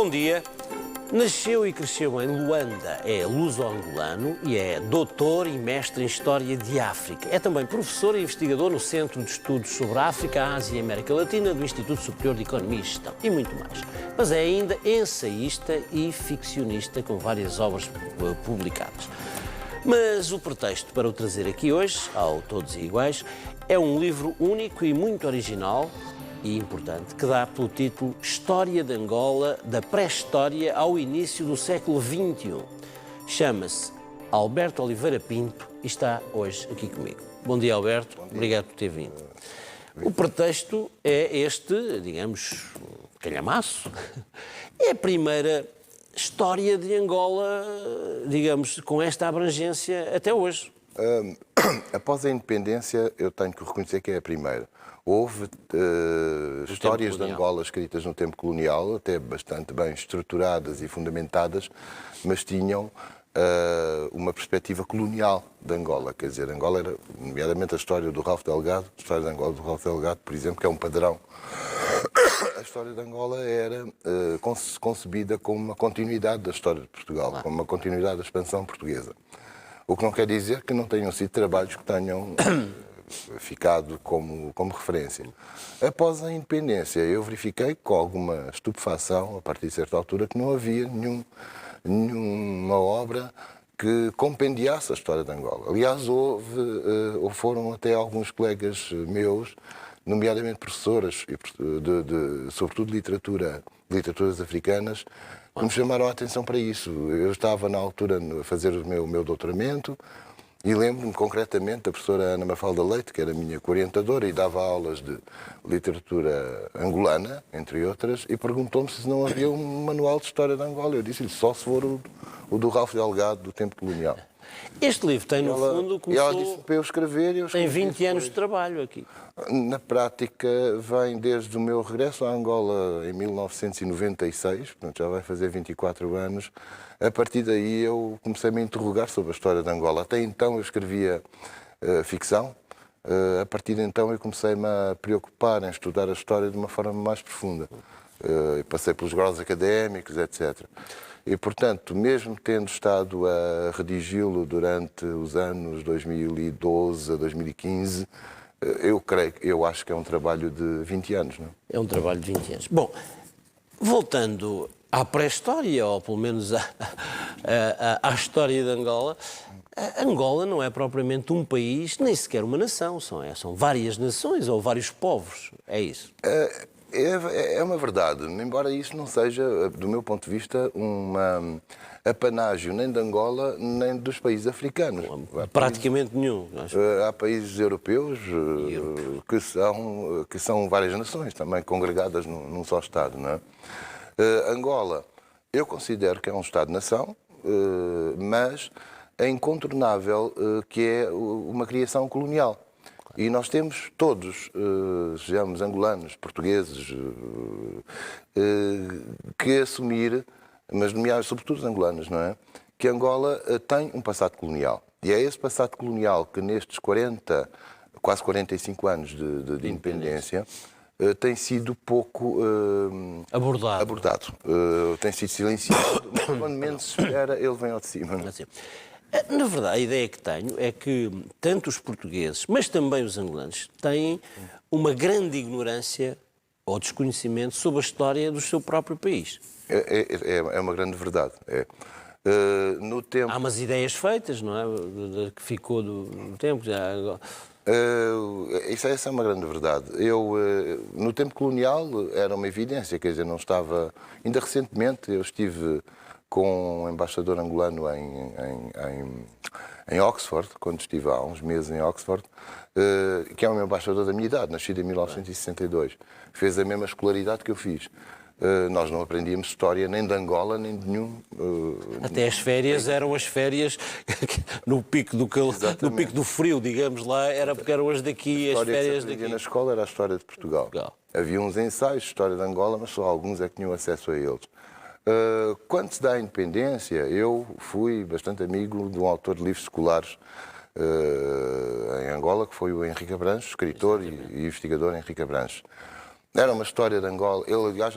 Bom dia. Nasceu e cresceu em Luanda, é luso-angolano e é doutor e mestre em História de África. É também professor e investigador no Centro de Estudos sobre a África, a Ásia e a América Latina do Instituto Superior de Economia e Gestão e muito mais. Mas é ainda ensaísta e ficcionista com várias obras publicadas. Mas o pretexto para o trazer aqui hoje, ao Todos Iguais, é um livro único e muito original e importante, que dá pelo título História de Angola, da pré-história ao início do século XXI. Chama-se Alberto Oliveira Pinto e está hoje aqui comigo. Bom dia, Alberto. Bom dia. Obrigado por ter vindo. O pretexto é este, digamos, calhamaço. É a primeira história de Angola, digamos, com esta abrangência até hoje. Após a independência, eu tenho que reconhecer que é a primeira. Houve histórias de Angola escritas no tempo colonial, até bastante bem estruturadas e fundamentadas, mas tinham uma perspectiva colonial de Angola. Quer dizer, Angola era, nomeadamente a história do Ralph Delgado, a história de Angola do Ralph Delgado, por exemplo, que é um padrão. A história de Angola era concebida como uma continuidade da história de Portugal, como uma continuidade da expansão portuguesa. O que não quer dizer que não tenham sido trabalhos que tenham ficado como referência. Após a independência, eu verifiquei com alguma estupefação, a partir de certa altura, que não havia nenhuma obra que compendiasse a história de Angola. Aliás, foram até alguns colegas meus, nomeadamente professoras, sobretudo de literaturas africanas, que me chamaram a atenção para isso. Eu estava, na altura, a fazer o meu doutoramento e lembro-me concretamente da professora Ana Mafalda Leite, que era minha orientadora e dava aulas de literatura angolana, entre outras, e perguntou-me se não havia um manual de história de Angola. Eu disse-lhe, só se for o do Ralph Delgado, do tempo colonial. Este livro tem, no fundo, começou... Ela disse para eu escrever... Tem 20 anos de trabalho aqui. Na prática, vem desde o meu regresso a Angola em 1996, portanto já vai fazer 24 anos. A partir daí eu comecei-me a interrogar sobre a história de Angola. Até então eu escrevia ficção. A partir de então eu comecei-me a preocupar em estudar a história de uma forma mais profunda. Passei pelos graus académicos, etc. E, portanto, mesmo tendo estado a redigi-lo durante os anos 2012 a 2015, eu acho que é um trabalho de 20 anos, não é? É um trabalho de 20 anos. Bom, voltando à pré-história, ou pelo menos à história de Angola, Angola não é propriamente um país, nem sequer uma nação, são várias nações ou vários povos, é isso? É uma verdade, embora isso não seja, do meu ponto de vista, uma apanágio nem de Angola, nem dos países africanos. Praticamente nenhum. Há países europeus que são várias nações, também congregadas num só Estado, não é? Angola, eu considero que é um Estado-nação, mas é incontornável que é uma criação colonial. E nós temos todos, sejamos angolanos, portugueses, que assumir, mas sobretudo os angolanos, não é? Que Angola tem um passado colonial. E é esse passado colonial que nestes quase 45 anos de independência tem sido pouco abordado. Tem sido silenciado, mas quando menos se espera, ele vem ao de cima. Não é? Na verdade, a ideia que tenho é que tanto os portugueses, mas também os angolanos, têm uma grande ignorância ou desconhecimento sobre a história do seu próprio país. É uma grande verdade. No tempo... Há umas ideias feitas, não é? Que ficou do tempo. Essa é uma grande verdade. No tempo colonial era uma evidência, quer dizer, não estava... Ainda recentemente eu estive com um embaixador angolano em Oxford, quando estive há uns meses em Oxford, que é um embaixador da minha idade, nascido em 1962. Fez a mesma escolaridade que eu fiz. Nós não aprendíamos história nem de Angola, nem de nenhum... Até as férias eram as férias no pico do frio, digamos lá, era porque eram as daqui, as férias daqui. Na escola era a história de Portugal. Havia uns ensaios de história de Angola, mas só alguns é que tinham acesso a eles. Quando se dá a independência, eu fui bastante amigo de um autor de livros escolares em Angola, que foi o Henrique Abranches, escritor e investigador Henrique Abranches. Era uma história de Angola. Ele, aliás,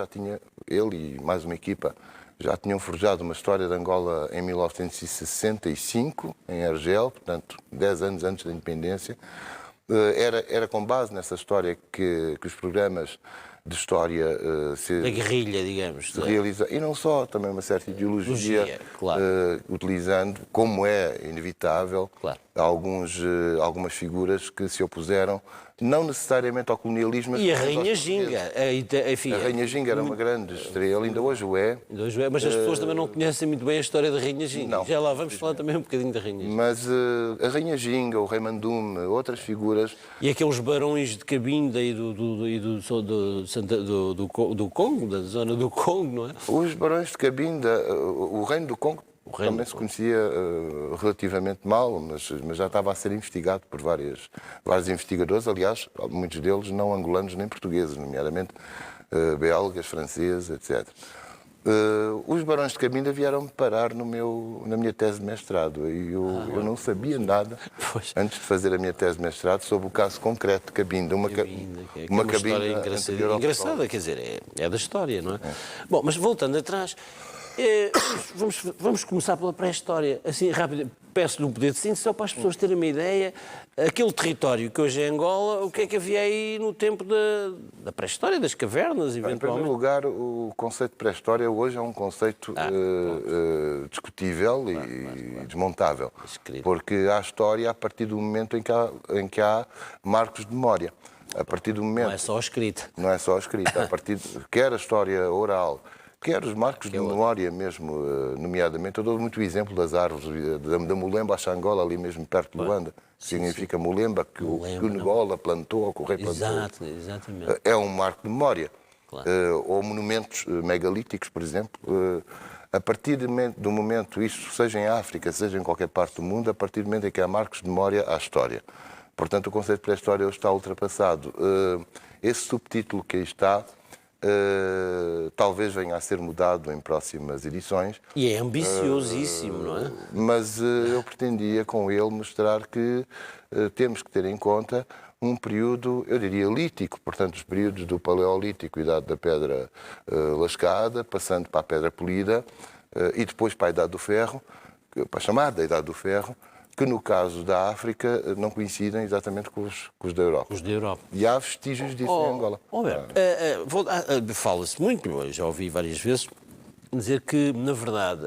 ele e mais uma equipa já tinham forjado uma história de Angola em 1965, em Argel, portanto, 10 anos antes da independência. Era com base nessa história que os programas de história da guerrilha, digamos. se realizam. E não só, também uma certa ideologia, claro. utilizando, como é inevitável, Claro. algumas figuras que se opuseram, não necessariamente ao colonialismo, mas E a Rainha Ginga. Enfim, a Rainha Ginga era uma grande estrela, ainda hoje o é. Mas as pessoas também não conhecem muito bem a história da Rainha Ginga. Não, já lá vamos falar também um bocadinho da Rainha Ginga. Mas a Rainha Ginga, o Rei Mandume, outras figuras... E aqueles barões de Cabinda e do Congo, da zona do Congo, não é? Os barões de Cabinda, o Reino do Congo, também se conhecia relativamente mal, mas já estava a ser investigado por vários investigadores, aliás, muitos deles não angolanos nem portugueses, nomeadamente belgas, franceses, etc. Os barões de Cabinda vieram-me parar na minha tese de mestrado e eu não sabia nada antes de fazer a minha tese de mestrado sobre o caso concreto de Cabinda. Uma história engraçada, quer dizer, é da história, não é? Bom, mas voltando atrás, vamos começar pela pré-história, assim rápido. Peço-lhe um poder de síntese só para as pessoas terem uma ideia. Aquele território que hoje é Angola, o que é que havia aí no tempo da pré-história, das cavernas, eventualmente? Em primeiro lugar, o conceito de pré-história hoje é um conceito discutível e desmontável. Porque há história a partir do momento em que há marcos de memória. A partir do momento... Não é só a escrita. Não é só a escrita. Quer a história oral, quer os marcos de memória mesmo, nomeadamente, eu dou muito o exemplo das árvores, da Mulemba à Xangola, ali mesmo perto de Luanda, que significa Mulemba, que o Ngola plantou, ou que o rei plantou. Exatamente. É um marco de memória. Claro. Ou monumentos megalíticos, por exemplo. A partir do momento, isto seja em África, seja em qualquer parte do mundo, a partir do momento em que há marcos de memória, há história. Portanto, o conceito de pré-história hoje está ultrapassado. Esse subtítulo que aí está, talvez venha a ser mudado em próximas edições. E é ambiciosíssimo, não é? Mas eu pretendia com ele mostrar que temos que ter em conta um período, eu diria, lítico, portanto, os períodos do Paleolítico, idade da pedra lascada, passando para a pedra polida e depois para a Idade do Ferro, para a chamada Idade do Ferro, que no caso da África não coincidem exatamente com os da Europa. Os da Europa. E há vestígios disso em Angola. Fala-se muito, eu já ouvi várias vezes, dizer que, na verdade,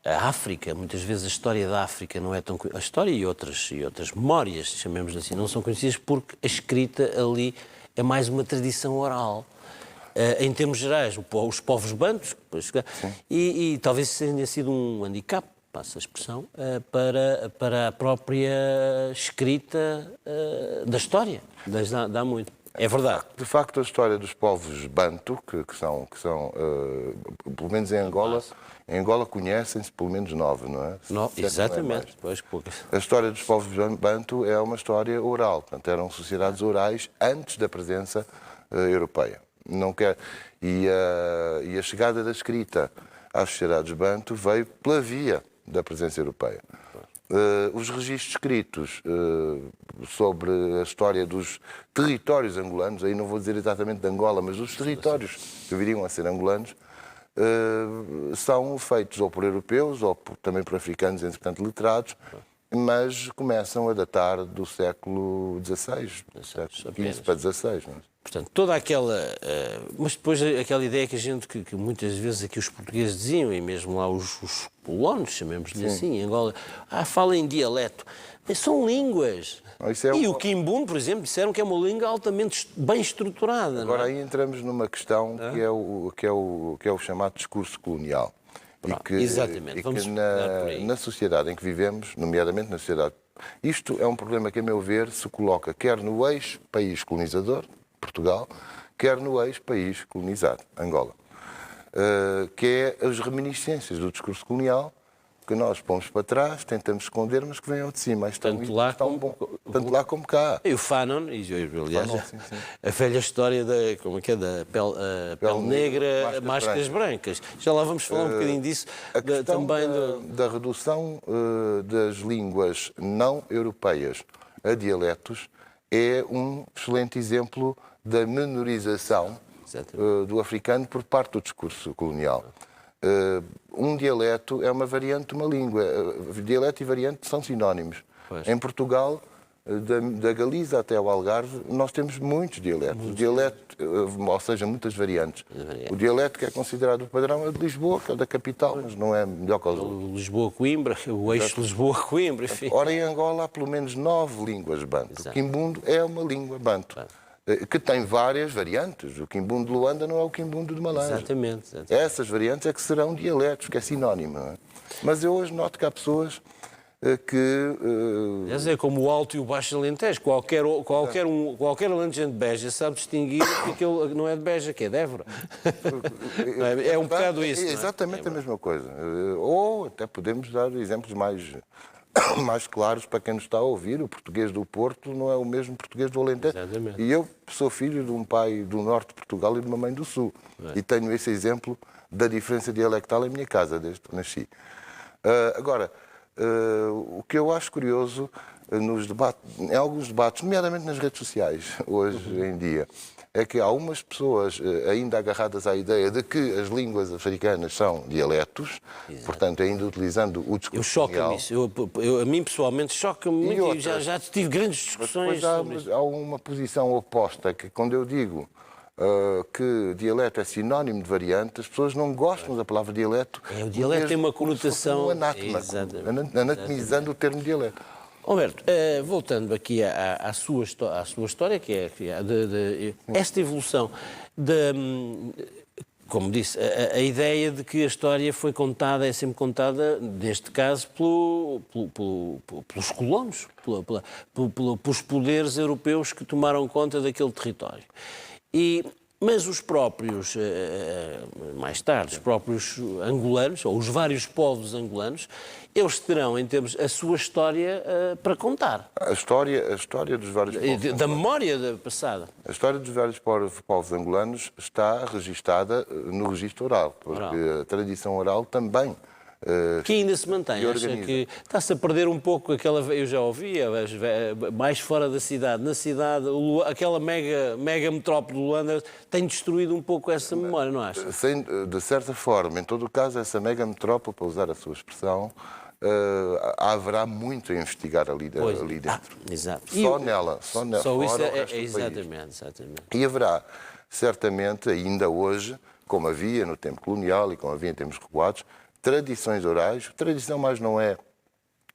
a África, muitas vezes a história da África não é tão... A história e outras memórias, chamemos assim, não são conhecidas porque a escrita ali é mais uma tradição oral. Em termos gerais, os povos bantos, e talvez tenha sido um handicap, passa a expressão, para a própria escrita da história. Dá muito. É verdade. De facto, a história dos povos banto, que são pelo menos em Angola conhecem-se pelo menos 9, não é? Exatamente. Pois, poucas. A história dos povos banto é uma história oral, portanto, eram sociedades orais antes da presença europeia. E a chegada da escrita às sociedades banto veio pela via da presença europeia. Os registros escritos sobre a história dos territórios angolanos, aí não vou dizer exatamente de Angola, mas dos territórios que viriam a ser angolanos, são feitos ou por europeus ou também por africanos, entretanto letrados, mas começam a datar do século XVI, século XV para XVI. Não é? Portanto, toda aquela... mas depois aquela ideia que muitas vezes aqui os portugueses diziam, e mesmo lá os colonos, chamemos-lhe assim, em Angola, fala em dialeto. Mas são línguas. O Quimbunde, por exemplo, disseram que é uma língua altamente bem estruturada. Agora aí entramos numa questão que é o chamado discurso colonial. Exatamente. E que na sociedade em que vivemos, nomeadamente na sociedade, isto é um problema que, a meu ver, se coloca quer no ex-país colonizador, Portugal, quer no ex-país colonizado, Angola, que é as reminiscências do discurso colonial que nós pomos para trás, tentamos esconder, mas que vêm ao de cima. Tanto lá como cá. E o Fanon, aliás, a velha história da pele negra, máscaras brancas. Já lá vamos falar um bocadinho disso. A questão da redução das línguas não europeias a dialetos é um excelente exemplo da menorização do africano por parte do discurso colonial. Um dialeto é uma variante de uma língua. Dialeto e variante são sinónimos. Pois. Em Portugal, da Galiza até ao Algarve, nós temos muitos dialetos. O dialeto, ou seja, muitas variantes. O dialeto que é considerado o padrão é de Lisboa, que é da capital, mas não é melhor que os outros. Lisboa-Coimbra, o eixo Lisboa-Coimbra, enfim. Ora, em Angola há pelo menos 9 línguas banto. Exato. O quimbundo é uma língua banto, que tem várias variantes. O quimbundo de Luanda não é o quimbundo de Malange. Exatamente. Essas variantes é que serão dialetos, que é sinónimo. Não é? Mas eu hoje noto que há pessoas que... É como o alto e o baixo Alentejo. Qualquer alentejante de Beja sabe distinguir que aquele não é de Beja, que é de Évora. É um bocado isso. É exatamente a mesma coisa. Ou até podemos dar exemplos mais claros para quem nos está a ouvir. O português do Porto não é o mesmo português do Alentejo. Exatamente. E eu sou filho de um pai do norte de Portugal e de uma mãe do sul. E tenho esse exemplo da diferença dialectal em minha casa, desde que nasci. Agora, o que eu acho curioso em alguns debates, nomeadamente nas redes sociais, hoje em dia, é que há umas pessoas ainda agarradas à ideia de que as línguas africanas são dialetos, portanto, ainda utilizando o discurso colonial. Choca-me isso. A mim, pessoalmente, choca-me muito. E já tive grandes discussões sobre isso. Há uma posição oposta, que quando eu digo que dialeto é sinónimo de variante, as pessoas não gostam da palavra dialeto. O dialeto tem uma conotação... Anatomizando o termo dialeto. Humberto, voltando aqui à sua história, que é esta evolução, como disse, a ideia de que a história foi contada, é sempre contada, neste caso, pelos colonos, pelos poderes europeus que tomaram conta daquele território. Mas os próprios, mais tarde, os próprios angolanos, ou os vários povos angolanos, eles terão, em termos, a sua história para contar. A história dos vários povos da memória passada. A história dos vários povos angolanos está registada no registro oral, porque a tradição oral também... que ainda se mantém. Acha que está-se a perder um pouco aquela... Eu já ouvia, mais fora da cidade. Na cidade, aquela mega metrópole de Luanda tem destruído um pouco essa memória, não acha? De certa forma, em todo o caso, essa mega metrópole, para usar a sua expressão, haverá muito a investigar ali dentro. Exato. Só isso exatamente. E haverá, certamente, ainda hoje, como havia no tempo colonial e como havia em tempos recuados, tradições orais. Tradição mais não é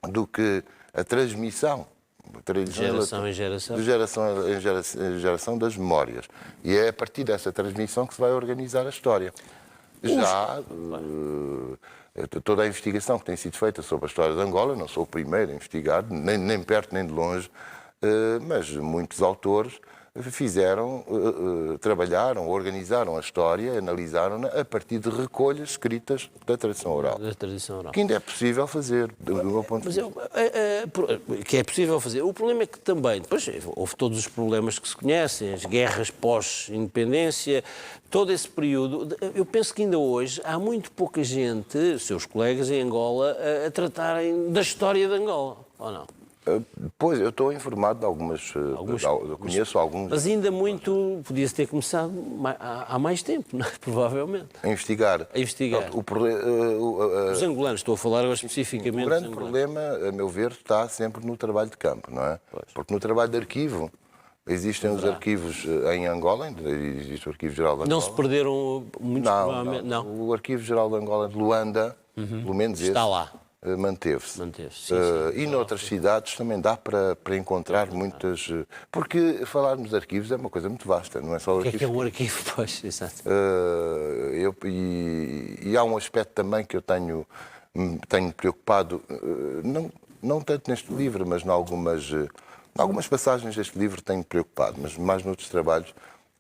do que a transmissão. De geração em geração. De geração em geração das memórias. E é a partir dessa transmissão que se vai organizar a história. Já toda a investigação que tem sido feita sobre a história de Angola, não sou o primeiro a investigar, nem perto nem de longe, mas muitos autores trabalharam, organizaram a história, analisaram-na a partir de recolhas escritas da tradição oral. Que ainda é possível fazer, do meu ponto de vista. Que é possível fazer. O problema é que também, depois houve todos os problemas que se conhecem, as guerras pós-independência, todo esse período. Eu penso que ainda hoje há muito pouca gente, seus colegas em Angola, a tratarem da história de Angola, ou não? Pois, eu estou informado de algumas, eu conheço alguns... Mas ainda muito, podia-se ter começado há mais tempo, não é? Provavelmente. A investigar. Os angolanos, estou a falar agora especificamente. O grande problema, a meu ver, está sempre no trabalho de campo, não é? Pois. Porque no trabalho de arquivo, existem os arquivos em Angola, existe o Arquivo Geral de Angola. Não se perderam muitos, provavelmente? Não. O Arquivo Geral de Angola de Luanda, pelo menos está lá. Manteve-se. Sim. E noutras cidades também dá para encontrar muitas... Porque falarmos de arquivos é uma coisa muito vasta, não é só o arquivo. O que é um arquivo? Pois, exato. E há um aspecto também que eu tenho preocupado, não tanto neste livro, mas em algumas passagens deste livro tenho preocupado, mas mais noutros trabalhos,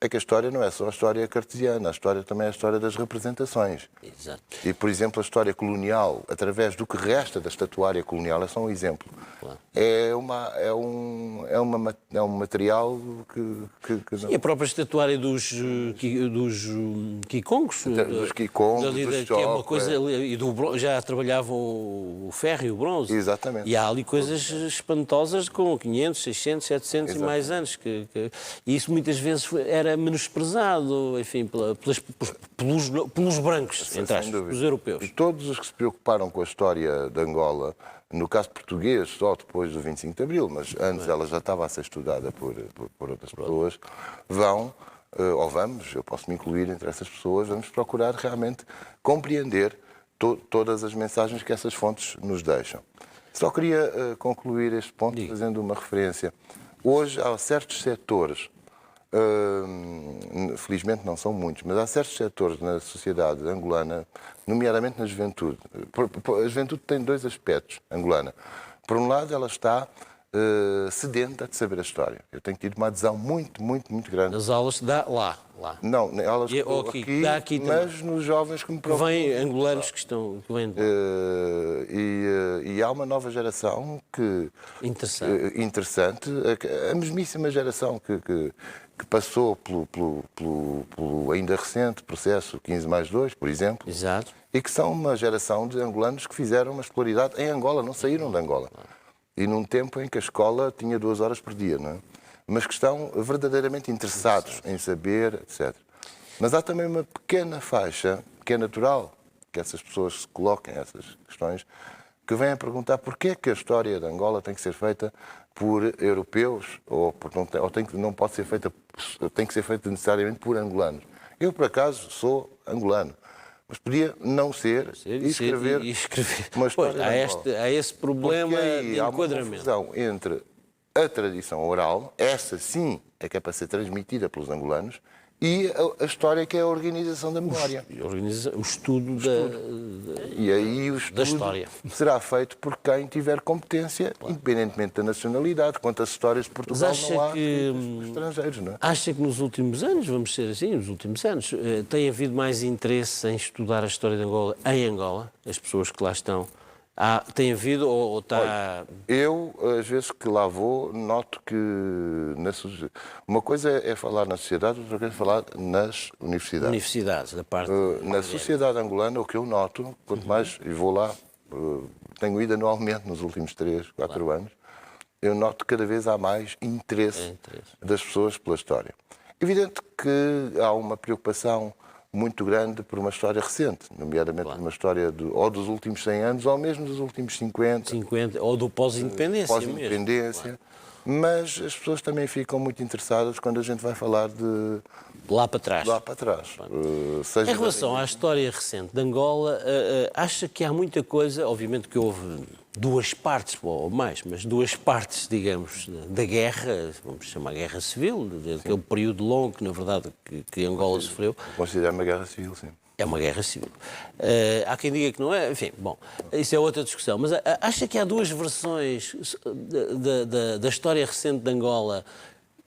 é que a história não é só a história cartesiana, a história também é a história das representações. Exato. E, por exemplo, a história colonial, através do que resta da estatuária colonial, é só um exemplo. Claro. É um material que não... E a própria estatuária dos Kikongos, Dos Kikongos, dos que é uma Chokwe. coisa, e já trabalhavam o ferro e o bronze. Exatamente. E há ali coisas espantosas com 500, 600, 700 e mais anos. E isso muitas vezes era menosprezado, enfim, pelos brancos, entre aspas, pelos europeus. E todos os que se preocuparam com a história de Angola, no caso português, só depois do 25 de Abril, mas antes ela já estava a ser estudada por outras pessoas, ou vamos, eu posso me incluir entre essas pessoas, vamos procurar realmente compreender todas as mensagens que essas fontes nos deixam. Só queria concluir este ponto fazendo uma referência. Hoje há certos setores, felizmente não são muitos, mas há certos setores na sociedade angolana, nomeadamente na juventude. A juventude tem dois aspectos angolana. Por um lado, ela está sedenta de saber a história. Eu tenho tido uma adesão muito grande. Nas aulas dá lá. Não, elas aqui, mas nos jovens que me procuram. Vêm angolanos que vêm de lá. E há uma nova geração interessante, a mesmíssima geração que passou pelo ainda recente processo 15+2, por exemplo. Exato. E que são uma geração de angolanos que fizeram uma escolaridade em Angola, não saíram de Angola. E num tempo em que a escola tinha 2 horas por dia, não é? Mas que estão verdadeiramente interessados em saber, etc. Mas há também uma pequena faixa, que é natural que essas pessoas se coloquem essas questões, que vêm a perguntar porquê é que a história de Angola tem que ser feita por europeus, não pode ser feita, tem que ser feita necessariamente por angolanos. Eu, por acaso, sou angolano. Mas podia não ser e escrever uma história. Há esse problema de há enquadramento. uma confusão entre a tradição oral, essa sim é que é para ser transmitida pelos angolanos, e a história que é a organização da memória. O estudo E aí o estudo da história será feito por quem tiver competência, independentemente da nacionalidade. Quantas histórias de Portugal não há dos estrangeiros, não é? Acha que nos últimos anos, vamos ser assim, nos últimos anos, tem havido mais interesse em estudar a história de Angola em Angola? As pessoas que lá estão... tem havido ou está... Olha, eu, às vezes que lá vou, noto que uma coisa é falar na sociedade, outra coisa é falar nas universidades. Universidades, da parte... Na sociedade angolana, o que eu noto, quanto mais, e vou lá, tenho ido anualmente nos últimos 3, 4 anos, eu noto que cada vez há mais interesse das pessoas pela história. Evidente que há uma preocupação muito grande por uma história recente, nomeadamente uma história ou dos últimos 100 anos, ou mesmo dos últimos 50. Ou do pós-independência Pós-independência. Mas as pessoas também ficam muito interessadas quando a gente vai falar de... Lá para trás. Seja em relação à história recente de Angola, acha que há muita coisa, obviamente que houve 2 partes, ou mais, mas 2 partes, digamos, da guerra, vamos chamar guerra civil, daquele período longo que, na verdade, que Angola sofreu. Considero uma guerra civil, sim. É uma guerra civil. Há quem diga que não é, enfim, bom, isso é outra discussão. Mas acha que há 2 versões da história recente de Angola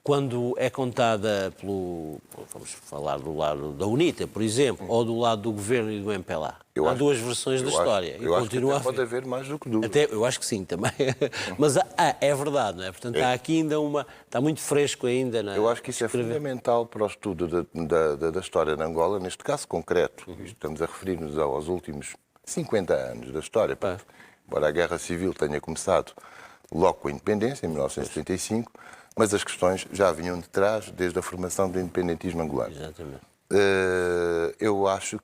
quando é contada vamos falar do lado da UNITA, por exemplo, ou do lado do governo e do MPLA? Há 2 versões da história. Eu acho que pode haver mais do que 2. Eu acho que sim, também. Mas é verdade, não é? Portanto, há aqui ainda está muito fresco ainda. Eu acho que isso é fundamental para o estudo da história de Angola, neste caso concreto. Estamos a referir-nos aos últimos 50 anos da história. Embora a Guerra Civil tenha começado logo com a independência, em 1975, mas as questões já vinham de trás, desde a formação do independentismo angolano. Exatamente. Eu acho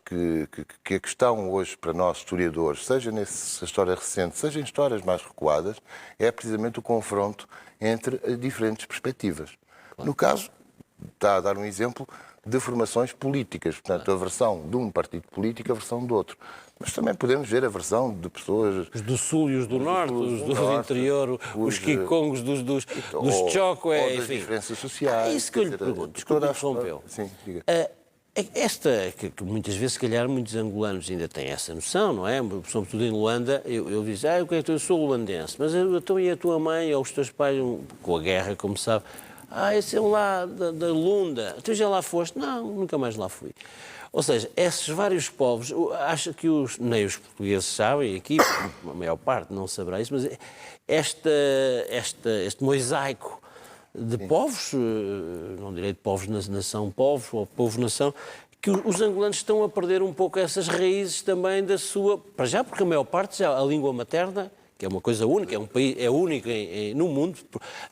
que a questão hoje para nós, historiadores, seja nessa história recente, seja em histórias mais recuadas, é precisamente o confronto entre diferentes perspectivas. Claro. No caso, está a dar um exemplo de formações políticas, portanto, a versão de um partido político, a versão do outro. Mas também podemos ver a versão de pessoas... Os do Sul e os do Norte, os do interior, os Kikongos, dos Chokwe, enfim. Ou das diferenças sociais. É isso que eu lhe pergunto, desculpe, interrompeu. Sim, diga. Esta, que muitas vezes, se calhar, muitos angolanos ainda têm essa noção, não é? Sobretudo em Luanda, eu disse, eu sou luandense, mas então e a tua mãe ou os teus pais, com a guerra, como sabe, esse é lá da Lunda, tu já lá foste? Não, nunca mais lá fui. Ou seja, esses vários povos, acho que nem os portugueses sabem, aqui, a maior parte não saberá isso, mas este mosaico de povos, não direi de povos-nação, povos ou povo-nação, que os angolanos estão a perder um pouco essas raízes também da sua... Para já, porque a maior parte, já a língua materna, que é uma coisa única, é um país, é único no mundo,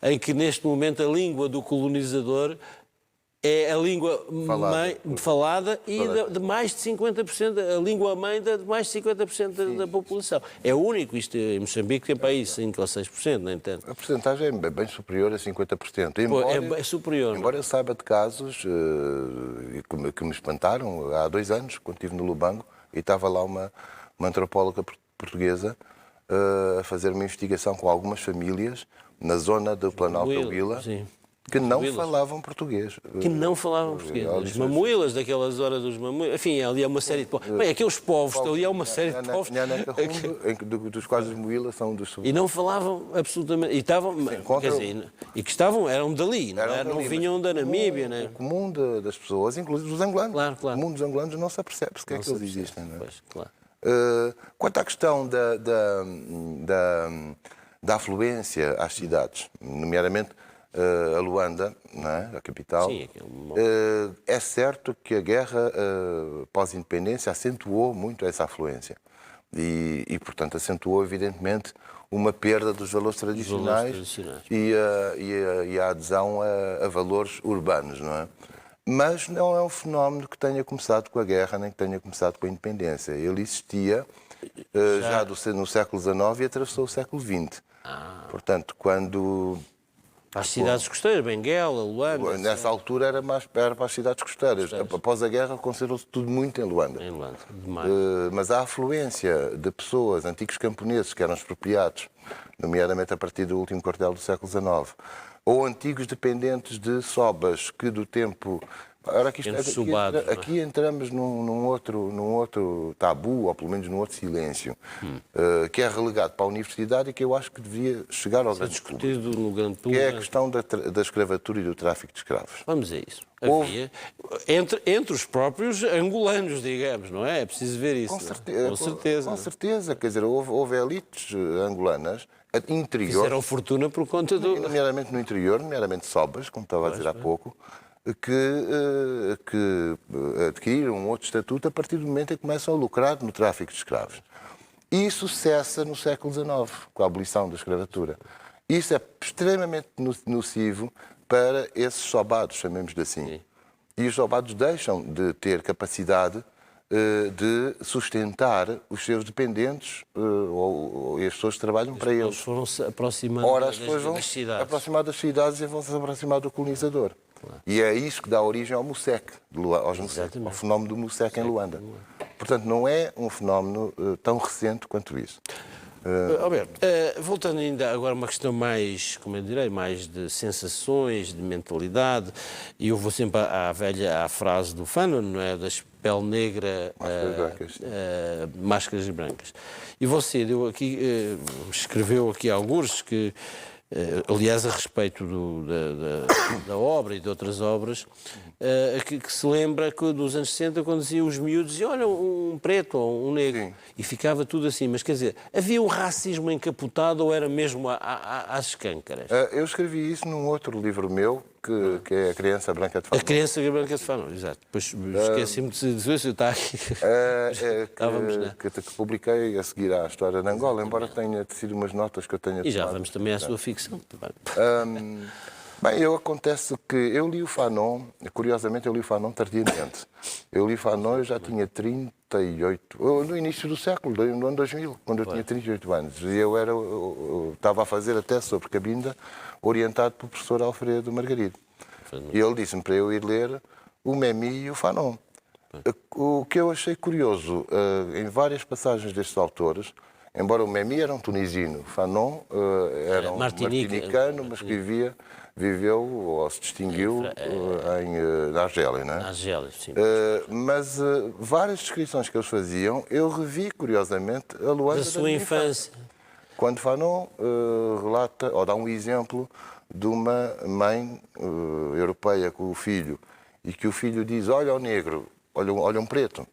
em que neste momento a língua do colonizador é a língua falada e de mais de 50%, a língua mãe de mais de 50% da população. É único, isto em Moçambique tem para aí 5 ou 6%, nem tanto. A porcentagem é bem superior a 50%. É superior. Embora eu saiba de casos que me espantaram há 2 anos, quando estive no Lubango, e estava lá uma antropóloga portuguesa a fazer uma investigação com algumas famílias na zona do Planalto da Huila, que não falavam português. Que não falavam português. Os mamuilas, daquela zona dos mamuilas. Enfim, ali há uma série de povos. Bem, aqueles povos, ali há uma série de povos. Dos quais os muilas são dos... E não falavam absolutamente. E estavam. Quer dizer, e que estavam, eram dali, não vinham da Namíbia, né? O comum das pessoas, inclusive dos angolanos. Claro. O comum dos angolanos não se apercebe porque é que eles existem. Não é? Pois, claro. Quanto à questão da afluência às cidades, nomeadamente a Luanda, não é? A capital, Sim, é certo que a guerra pós-independência acentuou muito essa afluência e, portanto, acentuou, evidentemente, uma perda dos valores tradicionais, e a adesão a valores urbanos, não é? Mas não é um fenómeno que tenha começado com a guerra, nem que tenha começado com a independência. Ele existia já no século XIX e atravessou o século XX. Portanto, quando... As cidades costeiras, Benguela, Luanda... Nessa altura era para as cidades costeiras. Após a guerra, concentrou-se tudo muito em Luanda. Em Luanda, demais. Mas a afluência de pessoas, antigos camponeses, que eram expropriados, nomeadamente a partir do último quartel do século XIX, ou antigos dependentes de sobas que do tempo... Ora, aqui entramos num outro tabu, ou pelo menos num outro silêncio, que é relegado para a universidade e que eu acho que devia chegar ao grande público. No grande público. Que é a questão da escravatura e do tráfico de escravos. Vamos a isso. Havia, entre os próprios angolanos, digamos, não é? É preciso ver isso. Com certeza. Quer dizer, houve elites angolanas interior. Fizeram fortuna por conta do... Nomeadamente no interior, nomeadamente sobas, como estava a dizer há pouco, que adquiriram um outro estatuto a partir do momento em que começam a lucrar no tráfico de escravos. Isso cessa no século XIX, com a abolição da escravatura. Isso é extremamente nocivo para esses sobados, chamemos-lhe assim. Sim. E os sobados deixam de ter capacidade de sustentar os seus dependentes e as pessoas que trabalham para eles. Eles foram-se aproximando das cidades. Aproximar das cidades e vão-se aproximar do colonizador. Claro. E é isso que dá origem ao MUSEC, ao fenómeno do MUSEC em Luanda. Portanto, não é um fenómeno tão recente quanto isso. Alberto, voltando ainda agora a uma questão mais, como eu direi, mais de sensações, de mentalidade, e eu vou sempre à frase do Fanon, não é? Da pele negra, máscaras brancas. E você escreveu aqui alguns que, aliás, a respeito da obra e de outras obras, que se lembra que dos anos 60, quando diziam os miúdos, diziam, olha, um preto ou um negro, sim, e ficava tudo assim. Mas, quer dizer, havia um racismo encapotado ou era mesmo às escâncaras? Eu escrevi isso num outro livro meu, que é A Criança Branca de Fanon. A Criança Branca de Fanon, exato. Depois esqueci-me de dizer isso, está aqui. Que publiquei a seguir à história de Angola, embora tenha sido umas notas que eu tenha tomado. E já vamos também à sua ficção. Bem, acontece que eu li o Fanon, curiosamente eu li o Fanon tardiamente. Eu li o Fanon, eu já tinha 38, no início do século, no ano 2000, quando eu tinha 38 anos. E eu estava a fazer a tese sobre Cabinda, orientado pelo professor Alfredo Margarido. E ele disse-me para eu ir ler o Memmi e o Fanon. O que eu achei curioso, em várias passagens destes autores, embora o Memmi era um tunisino, Fanon era um martinicano, mas que vivia viveu ou se distinguiu na Argélia, não é? Na Argélia, sim. Mas várias descrições que eles faziam, eu revi, curiosamente, a Luanda Da sua infância. Quando Fanon relata, ou dá um exemplo de uma mãe europeia com o filho, e que o filho diz, olha o negro, olha um preto.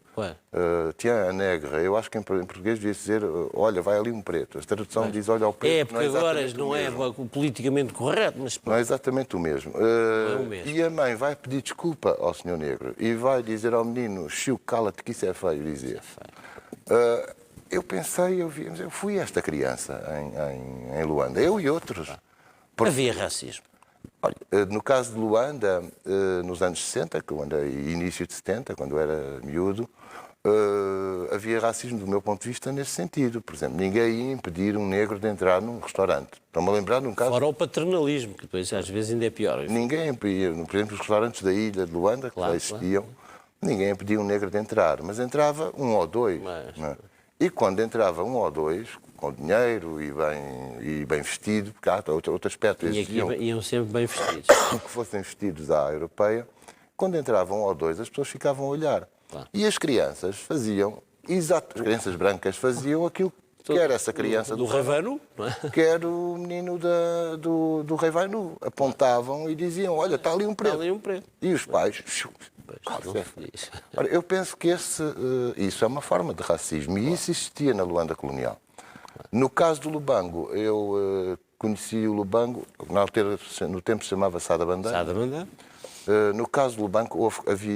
Tiens, a negra. Eu acho que em português devia dizer, olha, vai ali um preto. A tradução diz, olha ao preto. Porque agora não é politicamente correto, mas... Não é exatamente o mesmo. Não é o mesmo. E a mãe vai pedir desculpa ao senhor negro e vai dizer ao menino, Chiu, cala-te que isso é feio, dizia. Eu pensei, eu fui esta criança em Luanda, eu e outros. Havia racismo. Olha, no caso de Luanda, nos anos 60, início de 70, quando eu era miúdo, havia racismo do meu ponto de vista nesse sentido. Por exemplo, ninguém ia impedir um negro de entrar num restaurante. Estou-me a lembrar de um caso... Fora o paternalismo, que depois às vezes ainda é pior. Ninguém impedia, por exemplo, os restaurantes da ilha de Luanda, que lá existiam, ninguém impedia um negro de entrar, mas entrava um ou dois. Não é? E quando entrava um ou dois, com dinheiro e bem vestido, porque há outro aspecto. Iam sempre bem vestidos. Que fossem vestidos à europeia, quando entravam um ou dois, as pessoas ficavam a olhar. E as crianças faziam, as crianças brancas faziam aquilo que era essa criança do Rei Vanu, não é? Que era o menino do Rei Vanu. Apontavam e diziam, olha, está ali um preto. Está ali um preto. E os pais... Ora, eu penso que isso é uma forma de racismo e isso existia na Luanda colonial. No caso do Lubango, eu conheci o Lubango, no tempo se chamava Sada Bandeira. Sada Bandeira. No caso do Lubango,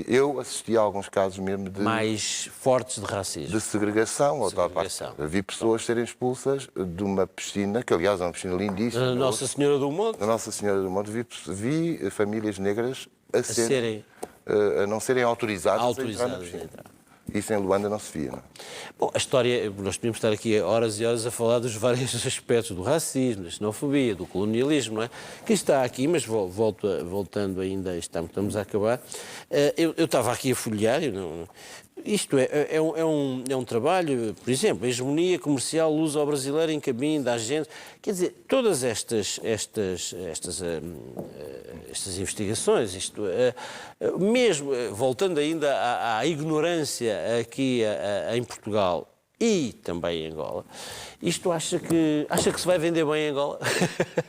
eu assisti a alguns casos mesmo de... Mais fortes de racismo. De segregação. Vi pessoas serem expulsas de uma piscina, que aliás é uma piscina lindíssima. Da Nossa Senhora do Monte. Da Nossa Senhora do Monte. Vi famílias negras a não serem autorizadas a entrar na piscina. Isso em Luanda não se via, não é? Bom, a história, nós podíamos estar aqui horas e horas a falar dos vários aspectos do racismo, da xenofobia, do colonialismo, não é? Que está aqui, mas voltando ainda, estamos a acabar. Eu estava aqui a folhear, isto é um trabalho, por exemplo, a hegemonia comercial luso-brasileira em caminho da agência. Quer dizer, todas estas investigações, mesmo voltando ainda à ignorância aqui em Portugal e também em Angola, isto acha que se vai vender bem em Angola?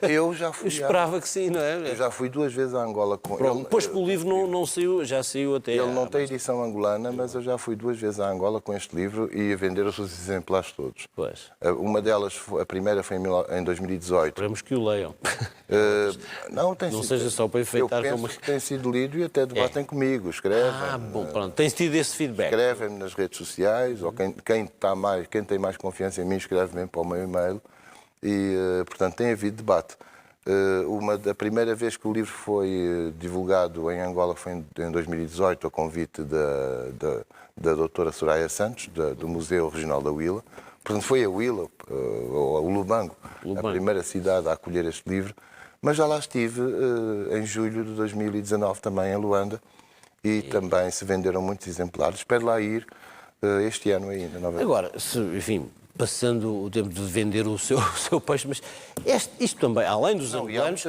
Eu já fui. Eu esperava que sim, não é? Eu já fui 2 vezes a Angola com ele. Depois que o livro não saiu, já saiu até... Ele não tem edição angolana, mas eu já fui 2 vezes a Angola com este livro e a vender os seus exemplares todos. Pois. Uma delas, a primeira foi em 2018. Esperemos que o leiam. Não seja só para enfeitar. Eu penso que tem sido lido e até debatem comigo, escrevem. Bom, pronto. Tens tido esse feedback? Escrevem-me nas redes sociais, ou quem tem mais confiança em mim escreve-me para o meu e-mail e, portanto, tem havido debate. A primeira vez que o livro foi divulgado em Angola foi em 2018, ao convite da doutora Soraya Santos, do Museu Regional da Huila. Portanto, foi a Huila, ou o Lubango, a primeira cidade a acolher este livro. Mas já lá estive em julho de 2019 também em Luanda e também se venderam muitos exemplares. Espero lá ir este ano ainda. Agora, enfim, passando o tempo de vender o seu peixe, mas isto também, além dos angolanos,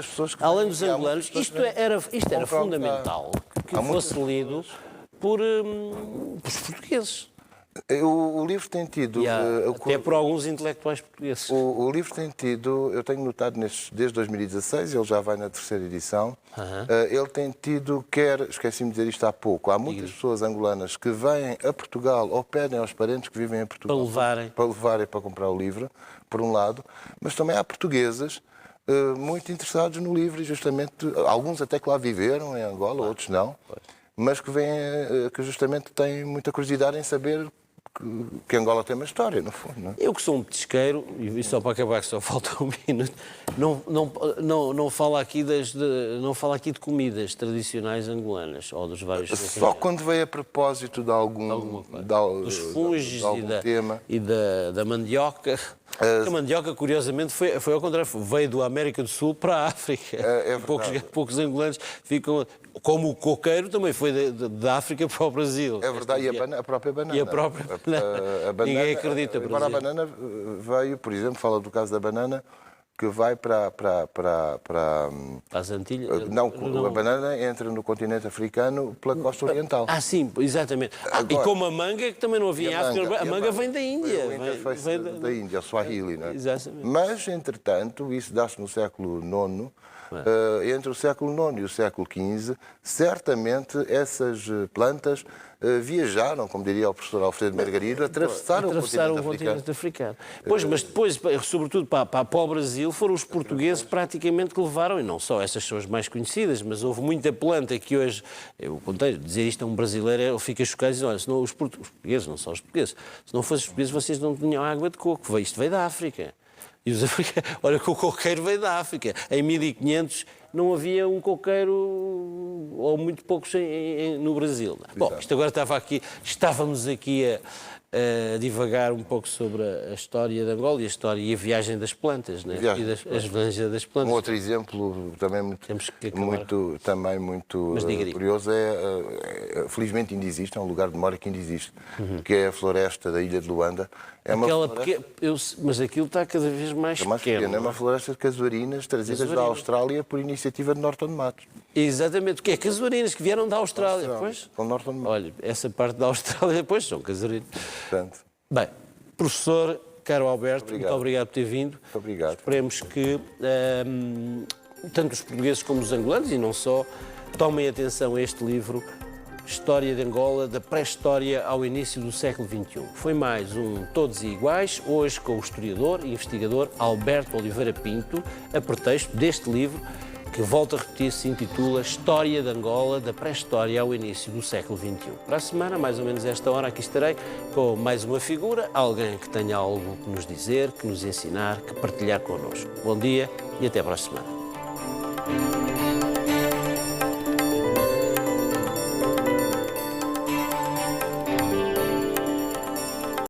isto era fundamental que fosse lido por os portugueses. O livro tem tido... até por alguns intelectuais portugueses. O livro tem tido, eu tenho notado desde 2016, ele já vai na 3ª edição, ele tem tido, esqueci-me de dizer isto há pouco, há muitas pessoas angolanas que vêm a Portugal ou pedem aos parentes que vivem em Portugal para levarem para comprar o livro, por um lado, mas também há portugueses muito interessados no livro e justamente, alguns até que lá viveram em Angola, outros não, mas que justamente têm muita curiosidade em saber que Angola tem uma história, no fundo. Não é? Eu que sou um petisqueiro, e só para acabar, que só falta um minuto, não falo aqui de comidas tradicionais angolanas, ou dos vários... Só quando veio a propósito de algum dos fungos tema. E da mandioca. A mandioca, curiosamente, foi ao contrário, veio da América do Sul para a África. Poucos angolanos ficam... Como o coqueiro também foi da África para o Brasil. É verdade, e a própria banana. E a própria banana. Ninguém acredita. Agora a banana veio, por exemplo, fala do caso da banana, que vai para As Antilhas? não, a banana entra no continente africano pela costa oriental. Ah, sim, exatamente. E como a manga, que também não havia em África, a manga vem da Índia. Vem da Índia, o Swahili, não é? Exatamente. Mas, entretanto, isso dá-se no século IX, entre o século IX e o século XV, certamente essas plantas viajaram, como diria o professor Alfredo Margarido, atravessaram o continente africano. Pois, mas depois, sobretudo para o Brasil, foram os portugueses praticamente que levaram, e não só essas são as mais conhecidas, mas houve muita planta que hoje, eu contei, dizer isto a um brasileiro, ele fica chocado e diz, olha, senão os portugueses, não só os portugueses, se não fossem os portugueses vocês não tinham água de coco, isto veio da África. E os africanos, olha que o coqueiro veio da África. Em 1500 não havia um coqueiro, ou muito poucos no Brasil. Bom, isto agora estávamos aqui a divagar um pouco sobre a história de Angola e a história e a viagem das plantas, né? E as viagens das plantas. Um outro exemplo também muito curioso felizmente ainda existe, é um lugar de memória que ainda existe, que é a floresta da ilha de Luanda. Mas aquilo está cada vez mais pequeno. É uma floresta de casuarinas trazidas da Austrália por iniciativa de Norton de Matos. Exatamente, que é casuarinas que vieram da Austrália. Com Norton de Matos. Olha, essa parte da Austrália, depois são casuarinas. Portanto. Bem, professor, caro Alberto, muito obrigado por ter vindo. Muito obrigado. Esperemos que tanto os portugueses como os angolanos, e não só, tomem atenção a este livro, História de Angola, da pré-história ao início do século XXI. Foi mais um Todos Iguais, hoje com o historiador e investigador Alberto Oliveira Pinto, a pretexto deste livro, que, volto a repetir, se intitula História de Angola, da pré-história ao início do século XXI. Para a semana, mais ou menos esta hora, aqui estarei com mais uma figura, alguém que tenha algo que nos dizer, que nos ensinar, que partilhar connosco. Bom dia e até para a semana.